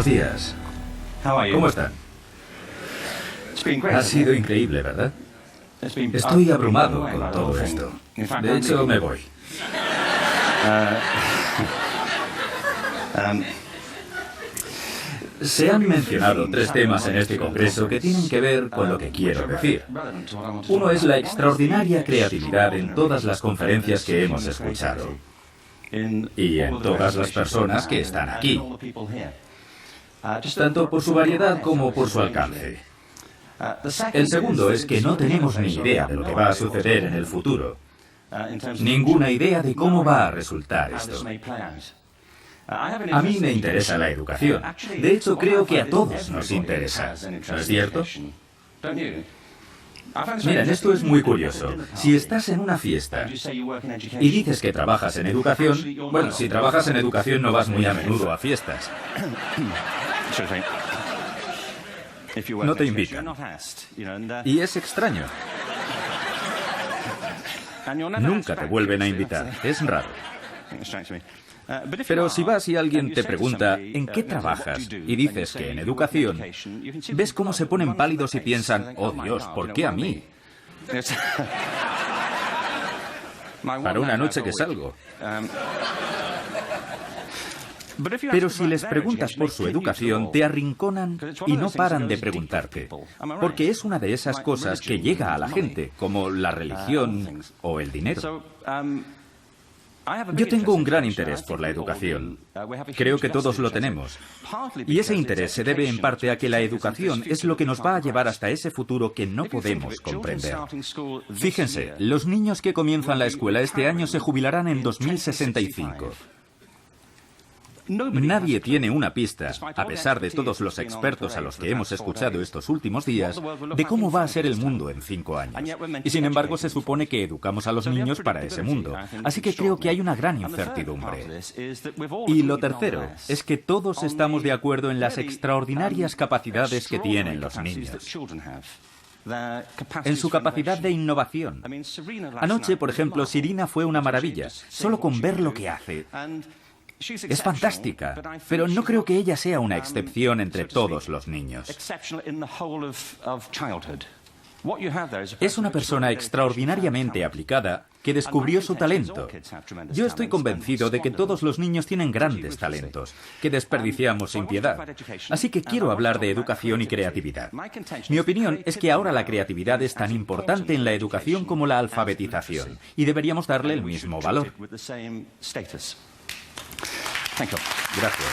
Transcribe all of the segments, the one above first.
días. ¿Cómo están? Ha sido increíble, ¿verdad? Estoy abrumado con todo esto. De hecho, me voy. Se han mencionado 3 temas en este congreso que tienen que ver con lo que quiero decir. Uno es la extraordinaria creatividad en todas las conferencias que hemos escuchado y en todas las personas que están aquí, tanto por su variedad como por su alcance. El segundo es que no tenemos ni idea de lo que va a suceder en el futuro. Ninguna idea de cómo va a resultar esto. A mí me interesa la educación. De hecho, creo que a todos nos interesa. ¿No es cierto? Miren, esto es muy curioso. Si estás en una fiesta y dices que trabajas en educación, bueno, si trabajas en educación no vas muy a menudo a fiestas. No te invitan. Y es extraño. Nunca te vuelven a invitar. Es raro. Pero si vas y alguien te pregunta ¿en qué trabajas? Y dices que en educación, ves cómo se ponen pálidos y piensan, oh Dios, ¿por qué a mí? Para una noche que salgo. Pero si les preguntas por su educación, te arrinconan y no paran de preguntarte. Porque es una de esas cosas que llega a la gente, como la religión o el dinero. Yo tengo un gran interés por la educación. Creo que todos lo tenemos. Y ese interés se debe en parte a que la educación es lo que nos va a llevar hasta ese futuro que no podemos comprender. Fíjense, los niños que comienzan la escuela este año se jubilarán en 2065. Nadie tiene una pista, a pesar de todos los expertos a los que hemos escuchado estos últimos días, de cómo va a ser el mundo en 5 años. Y sin embargo se supone que educamos a los niños para ese mundo. Así que creo que hay una gran incertidumbre. Y lo tercero es que todos estamos de acuerdo en las extraordinarias capacidades que tienen los niños. En su capacidad de innovación. Anoche, por ejemplo, Serena fue una maravilla, solo con ver lo que hace. Es fantástica, pero no creo que ella sea una excepción entre todos los niños. Es una persona extraordinariamente aplicada que descubrió su talento. Yo estoy convencido de que todos los niños tienen grandes talentos, que desperdiciamos sin piedad. Así que quiero hablar de educación y creatividad. Mi opinión es que ahora la creatividad es tan importante en la educación como la alfabetización, y deberíamos darle el mismo valor. Gracias.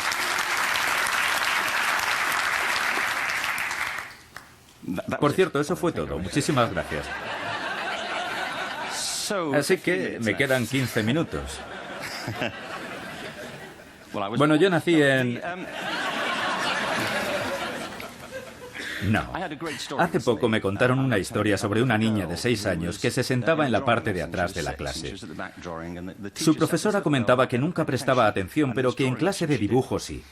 Por cierto, eso fue todo. Muchísimas gracias. Así que me quedan 15 minutos. Bueno, yo nací en... No. Hace poco me contaron una historia sobre una niña de 6 años que se sentaba en la parte de atrás de la clase. Su profesora comentaba que nunca prestaba atención, pero que en clase de dibujo sí.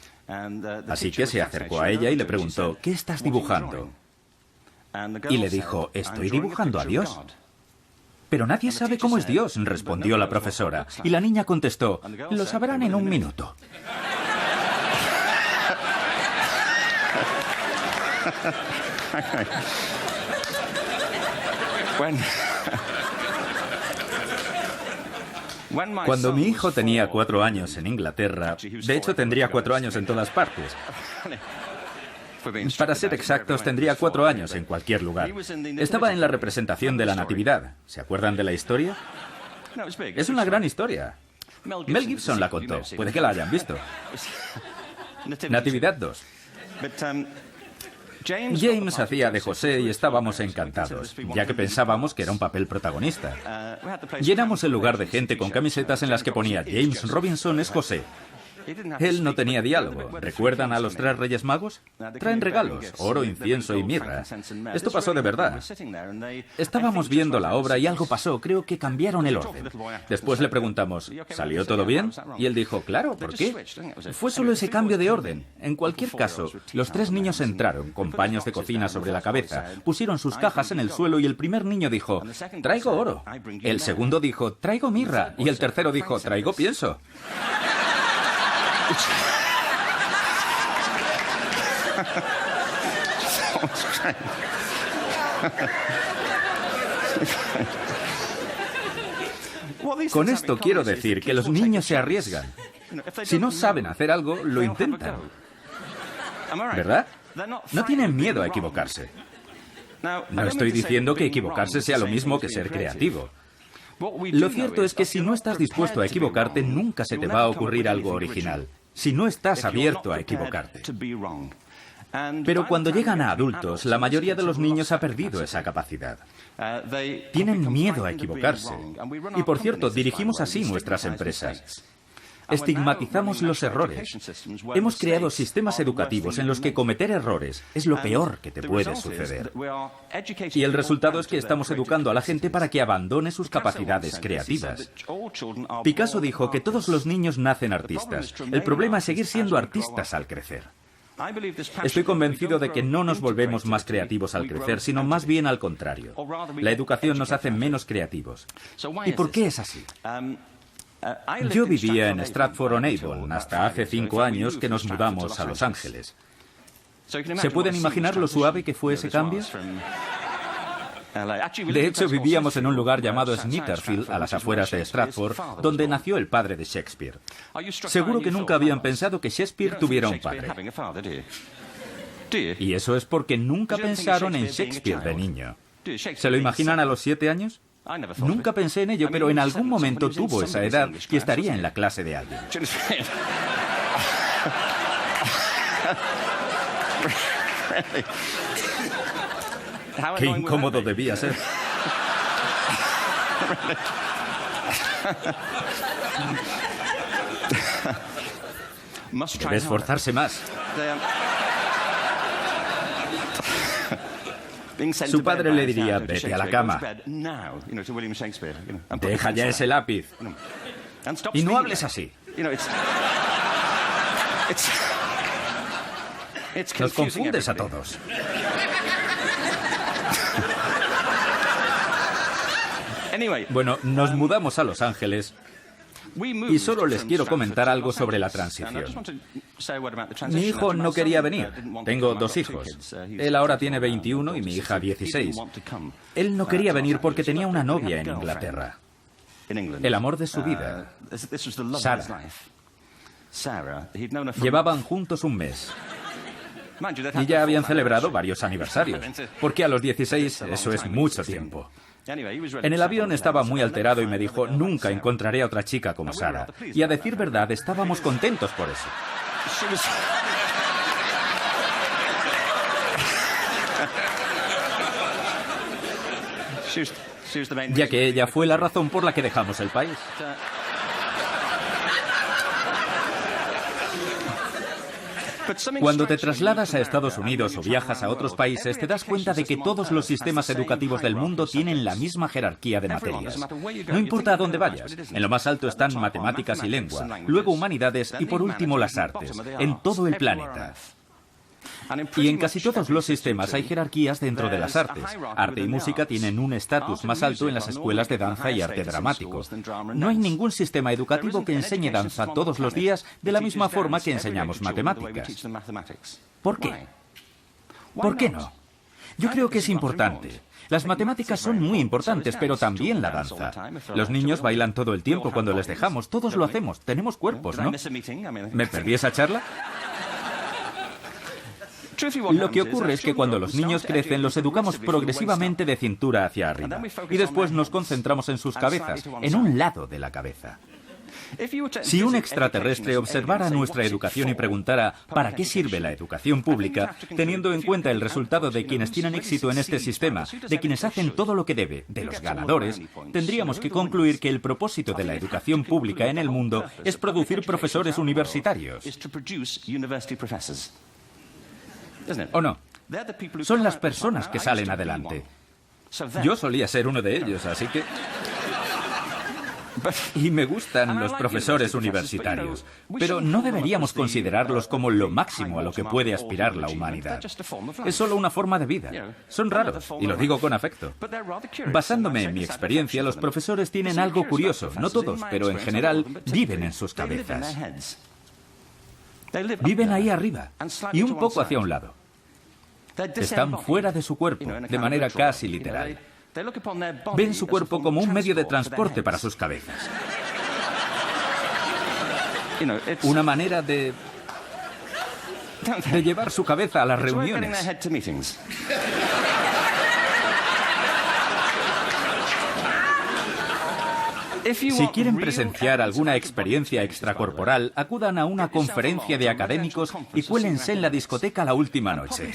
Así que se acercó a ella y le preguntó, ¿qué estás dibujando? Y le dijo, estoy dibujando a Dios. Pero nadie sabe cómo es Dios, respondió la profesora. Y la niña contestó, lo sabrán en un minuto. Cuando mi hijo tenía 4 años en Inglaterra, de hecho tendría 4 años en todas partes. Para ser exactos, tendría 4 años en cualquier lugar. Estaba en la representación de la Natividad. ¿Se acuerdan de la historia? Es una gran historia. Mel Gibson la contó. Puede que la hayan visto. Natividad 2. James hacía de José y estábamos encantados, ya que pensábamos que era un papel protagonista. Llenamos el lugar de gente con camisetas en las que ponía James Robinson es José. Él no tenía diálogo. ¿Recuerdan a los 3 Reyes Magos? Traen regalos, oro, incienso y mirra. Esto pasó de verdad. Estábamos viendo la obra y algo pasó. Creo que cambiaron el orden. Después le preguntamos, ¿salió todo bien? Y él dijo, claro, ¿por qué? Fue solo ese cambio de orden. En cualquier caso, los 3 niños entraron, con paños de cocina sobre la cabeza, pusieron sus cajas en el suelo y el primer niño dijo, traigo oro. El segundo dijo, traigo mirra. Y el tercero dijo, traigo pienso. Con esto quiero decir que los niños se arriesgan. Si no saben hacer algo, lo intentan. ¿Verdad? No tienen miedo a equivocarse. No estoy diciendo que equivocarse sea lo mismo que ser creativo. Lo cierto es que si no estás dispuesto a equivocarte, nunca se te va a ocurrir algo original. Si no estás abierto a equivocarte. Pero cuando llegan a adultos, la mayoría de los niños ha perdido esa capacidad. Tienen miedo a equivocarse. Y por cierto, dirigimos así nuestras empresas. Estigmatizamos los errores. Hemos creado sistemas educativos en los que cometer errores es lo peor que te puede suceder. Y el resultado es que estamos educando a la gente para que abandone sus capacidades creativas. Picasso dijo que todos los niños nacen artistas. El problema es seguir siendo artistas al crecer. Estoy convencido de que no nos volvemos más creativos al crecer, sino más bien al contrario. La educación nos hace menos creativos. ¿Y por qué es así? Yo vivía en Stratford-on-Avon hasta hace 5 años que nos mudamos a Los Ángeles. ¿Se pueden imaginar lo suave que fue ese cambio? De hecho, vivíamos en un lugar llamado Snitterfield, a las afueras de Stratford, donde nació el padre de Shakespeare. Seguro que nunca habían pensado que Shakespeare tuviera un padre. Y eso es porque nunca pensaron en Shakespeare de niño. ¿Se lo imaginan a los 7 años? Nunca pensé en ello, pero en algún momento tuvo esa edad y estaría en la clase de alguien. Qué incómodo debía ser. Debe esforzarse más. Su padre le diría, vete a la cama. Deja ya ese lápiz. Y no hables así. Nos confundes a todos. Bueno, nos mudamos a Los Ángeles y solo les quiero comentar algo sobre la transición. Mi hijo no quería venir. Tengo 2 hijos. Él ahora tiene 21 y mi hija 16. Él no quería venir porque tenía una novia en Inglaterra. El amor de su vida. Sarah. Llevaban juntos un mes. Y ya habían celebrado varios aniversarios. Porque a los 16 eso es mucho tiempo. En el avión estaba muy alterado y me dijo, nunca encontraré a otra chica como Sarah. Y a decir verdad, estábamos contentos por eso. Ya que ella fue la razón por la que dejamos el país. Cuando te trasladas a Estados Unidos o viajas a otros países, te das cuenta de que todos los sistemas educativos del mundo tienen la misma jerarquía de materias. No importa a dónde vayas, en lo más alto están matemáticas y lengua, luego humanidades y por último las artes, en todo el planeta. Y en casi todos los sistemas hay jerarquías dentro de las artes. Arte y música tienen un estatus más alto en las escuelas de danza y arte dramático. No hay ningún sistema educativo que enseñe danza todos los días de la misma forma que enseñamos matemáticas. ¿Por qué? ¿Por qué no? Yo creo que es importante. Las matemáticas son muy importantes, pero también la danza. Los niños bailan todo el tiempo cuando les dejamos. Todos lo hacemos. Tenemos cuerpos, ¿no? ¿Me perdí esa charla? Lo que ocurre es que cuando los niños crecen los educamos progresivamente de cintura hacia arriba y después nos concentramos en sus cabezas, en un lado de la cabeza. Si un extraterrestre observara nuestra educación y preguntara ¿para qué sirve la educación pública?, teniendo en cuenta el resultado de quienes tienen éxito en este sistema, de quienes hacen todo lo que debe, de los ganadores, tendríamos que concluir que el propósito de la educación pública en el mundo es producir profesores universitarios. ¿O no? Son las personas que salen adelante. Yo solía ser uno de ellos, así que... Y me gustan los profesores universitarios, pero no deberíamos considerarlos como lo máximo a lo que puede aspirar la humanidad. Es solo una forma de vida. Son raros, y lo digo con afecto. Basándome en mi experiencia, los profesores tienen algo curioso. No todos, pero en general viven en sus cabezas. Viven ahí arriba y un poco hacia un lado. Están fuera de su cuerpo, de manera casi literal. Ven su cuerpo como un medio de transporte para sus cabezas. Una manera de llevar su cabeza a las reuniones. Si quieren presenciar alguna experiencia extracorporal, acudan a una conferencia de académicos y cuélense en la discoteca la última noche.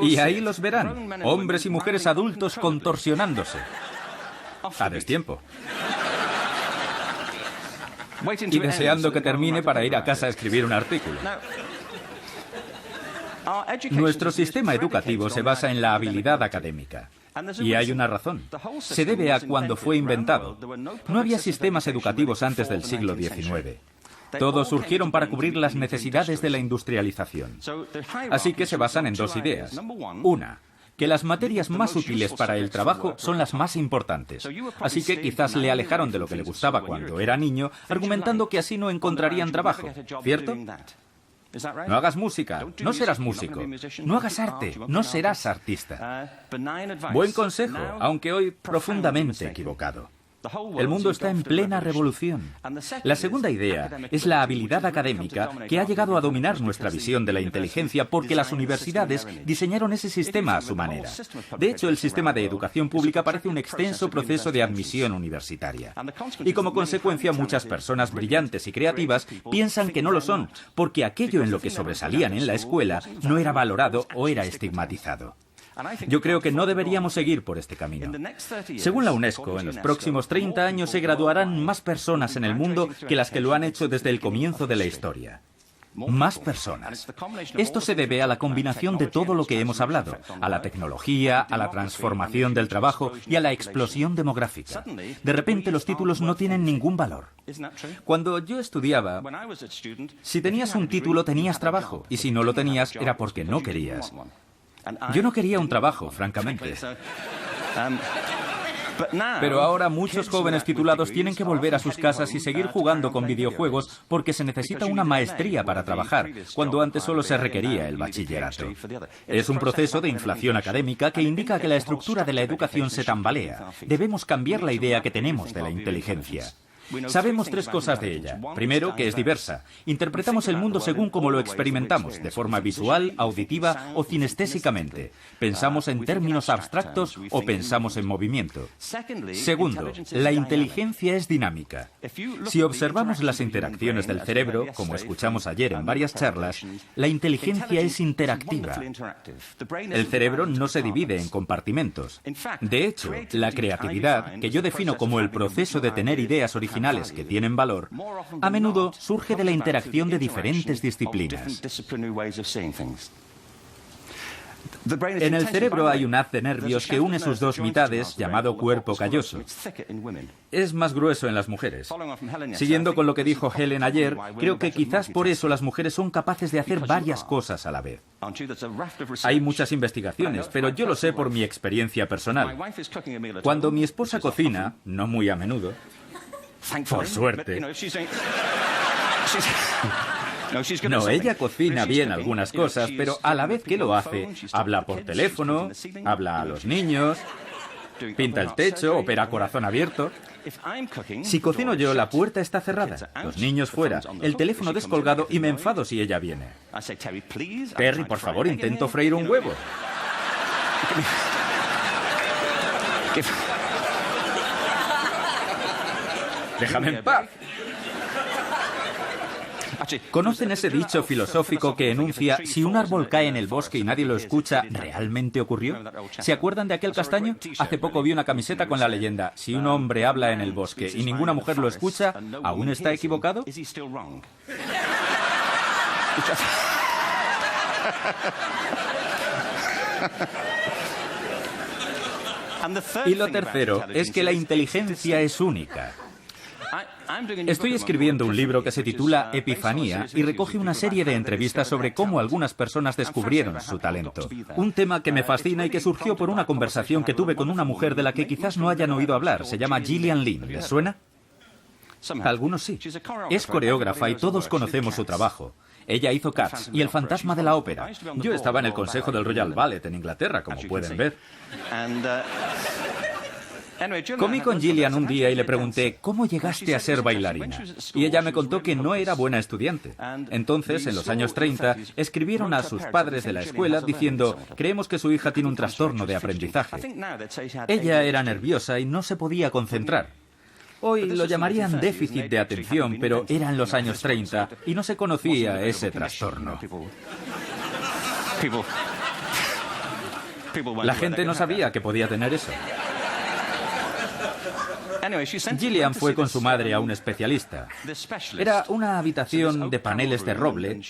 Y ahí los verán, hombres y mujeres adultos contorsionándose. A destiempo. Y deseando que termine para ir a casa a escribir un artículo. Nuestro sistema educativo se basa en la habilidad académica. Y hay una razón. Se debe a cuando fue inventado. No había sistemas educativos antes del siglo XIX. Todos surgieron para cubrir las necesidades de la industrialización. Así que se basan en dos ideas. Una, que las materias más útiles para el trabajo son las más importantes. Así que quizás le alejaron de lo que le gustaba cuando era niño, argumentando que así no encontrarían trabajo, ¿cierto? No hagas música, no serás músico. No hagas arte, no serás artista. Buen consejo, aunque hoy profundamente equivocado. El mundo está en plena revolución. La segunda idea es la habilidad académica que ha llegado a dominar nuestra visión de la inteligencia porque las universidades diseñaron ese sistema a su manera. De hecho, el sistema de educación pública parece un extenso proceso de admisión universitaria. Y como consecuencia, muchas personas brillantes y creativas piensan que no lo son, porque aquello en lo que sobresalían en la escuela no era valorado o era estigmatizado. Yo creo que no deberíamos seguir por este camino. Según la UNESCO, en los próximos 30 años se graduarán más personas en el mundo que las que lo han hecho desde el comienzo de la historia. Más personas. Esto se debe a la combinación de todo lo que hemos hablado, a la tecnología, a la transformación del trabajo y a la explosión demográfica. De repente los títulos no tienen ningún valor. Cuando yo estudiaba, si tenías un título tenías trabajo, y si no lo tenías era porque no querías. Yo no quería un trabajo, francamente. Pero ahora muchos jóvenes titulados tienen que volver a sus casas y seguir jugando con videojuegos porque se necesita una maestría para trabajar, cuando antes solo se requería el bachillerato. Es un proceso de inflación académica que indica que la estructura de la educación se tambalea. Debemos cambiar la idea que tenemos de la inteligencia. Sabemos tres cosas de ella. Primero, que es diversa. Interpretamos el mundo según cómo lo experimentamos, de forma visual, auditiva o cinestésicamente. Pensamos en términos abstractos o pensamos en movimiento. Segundo, la inteligencia es dinámica. Si observamos las interacciones del cerebro, como escuchamos ayer en varias charlas, la inteligencia es interactiva. El cerebro no se divide en compartimentos. De hecho, la creatividad, que yo defino como el proceso de tener ideas originales que tienen valor, a menudo surge de la interacción de diferentes disciplinas. En el cerebro hay un haz de nervios que une sus dos mitades, llamado cuerpo calloso. Es más grueso en las mujeres. Siguiendo con lo que dijo Helen ayer, creo que quizás por eso las mujeres son capaces de hacer varias cosas a la vez. Hay muchas investigaciones, pero yo lo sé por mi experiencia personal. Cuando mi esposa cocina, no muy a menudo, por suerte. No, ella cocina bien algunas cosas, pero a la vez que lo hace, habla por teléfono, habla a los niños, pinta el techo, opera a corazón abierto. Si cocino yo, la puerta está cerrada, los niños fuera, el teléfono descolgado y me enfado si ella viene. Terry, por favor, intento freír un huevo. Déjame en paz. ¿Conocen ese dicho filosófico que enuncia si un árbol cae en el bosque y nadie lo escucha, ¿realmente ocurrió? ¿Se acuerdan de aquel castaño? Hace poco vi una camiseta con la leyenda: si un hombre habla en el bosque y ninguna mujer lo escucha, ¿aún está equivocado? Y lo tercero es que la inteligencia es única. Estoy escribiendo un libro que se titula Epifanía y recoge una serie de entrevistas sobre cómo algunas personas descubrieron su talento. Un tema que me fascina y que surgió por una conversación que tuve con una mujer de la que quizás no hayan oído hablar. Se llama Gillian Lynn. ¿Les suena? Algunos sí. Es coreógrafa y todos conocemos su trabajo. Ella hizo Cats y El fantasma de la ópera. Yo estaba en el consejo del Royal Ballet en Inglaterra, como pueden ver. Comí con Gillian un día y le pregunté, ¿cómo llegaste a ser bailarina? Y ella me contó que no era buena estudiante. Entonces, en los años 30, escribieron a sus padres de la escuela diciendo, creemos que su hija tiene un trastorno de aprendizaje. Ella era nerviosa y no se podía concentrar. Hoy lo llamarían déficit de atención, pero eran los años 30 y no se conocía ese trastorno. La gente no sabía que podía tener eso. Gillian fue con su madre a un especialista. Era una habitación de paneles de roble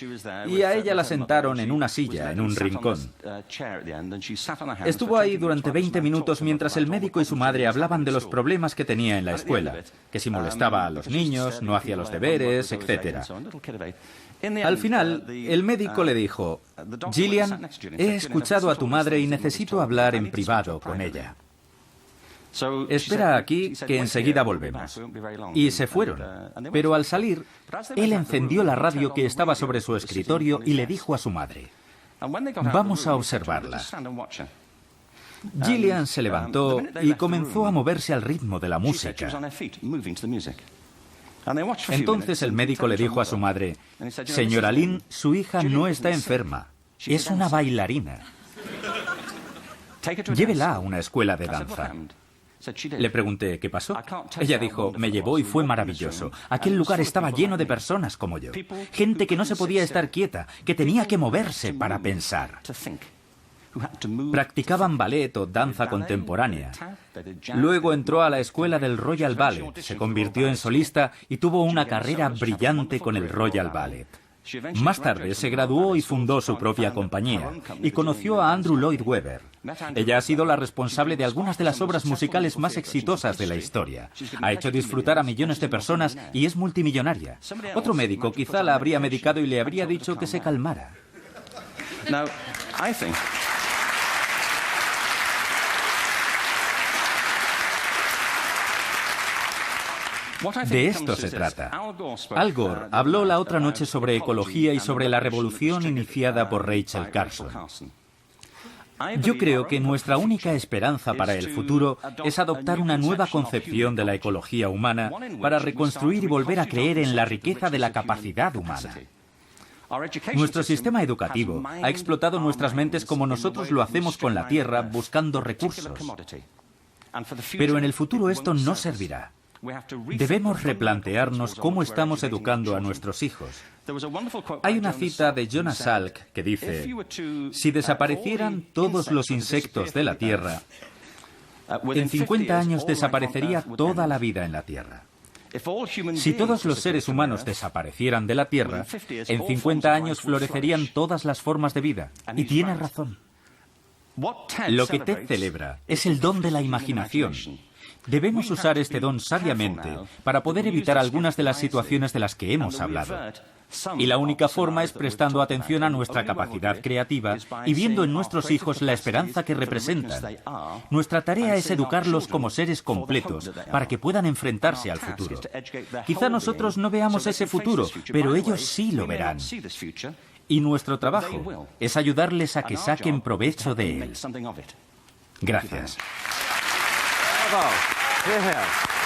y a ella la sentaron en una silla, en un rincón. Estuvo ahí durante 20 minutos mientras el médico y su madre hablaban de los problemas que tenía en la escuela, que si molestaba a los niños, no hacía los deberes, etc. Al final, el médico le dijo, Gillian, he escuchado a tu madre y necesito hablar en privado con ella. Espera aquí, que enseguida volvemos. Y se fueron. Pero al salir, él encendió la radio que estaba sobre su escritorio y le dijo a su madre, vamos a observarla. Gillian se levantó y comenzó a moverse al ritmo de la música. Entonces el médico le dijo a su madre, señora Lynn, su hija no está enferma, es una bailarina. Llévela a una escuela de danza. Le pregunté, ¿qué pasó? Ella dijo, me llevó y fue maravilloso. Aquel lugar estaba lleno de personas como yo. Gente que no se podía estar quieta, que tenía que moverse para pensar. Practicaban ballet o danza contemporánea. Luego entró a la escuela del Royal Ballet, se convirtió en solista y tuvo una carrera brillante con el Royal Ballet. Más tarde se graduó y fundó su propia compañía y conoció a Andrew Lloyd Webber. Ella ha sido la responsable de algunas de las obras musicales más exitosas de la historia. Ha hecho disfrutar a millones de personas y es multimillonaria. Otro médico quizá la habría medicado y le habría dicho que se calmara. De esto se trata. Al Gore habló la otra noche sobre ecología y sobre la revolución iniciada por Rachel Carson. Yo creo que nuestra única esperanza para el futuro es adoptar una nueva concepción de la ecología humana para reconstruir y volver a creer en la riqueza de la capacidad humana. Nuestro sistema educativo ha explotado nuestras mentes como nosotros lo hacemos con la tierra, buscando recursos. Pero en el futuro esto no servirá. Debemos replantearnos cómo estamos educando a nuestros hijos. Hay una cita de Jonas Salk que dice, si desaparecieran todos los insectos de la Tierra, en 50 años desaparecería toda la vida en la Tierra. Si todos los seres humanos desaparecieran de la Tierra, en 50 años florecerían todas las formas de vida. Y tiene razón. Lo que Ted celebra es el don de la imaginación. Debemos usar este don sabiamente para poder evitar algunas de las situaciones de las que hemos hablado. Y la única forma es prestando atención a nuestra capacidad creativa y viendo en nuestros hijos la esperanza que representan. Nuestra tarea es educarlos como seres completos para que puedan enfrentarse al futuro. Quizá nosotros no veamos ese futuro, pero ellos sí lo verán. Y nuestro trabajo es ayudarles a que saquen provecho de él. Gracias. Bravo.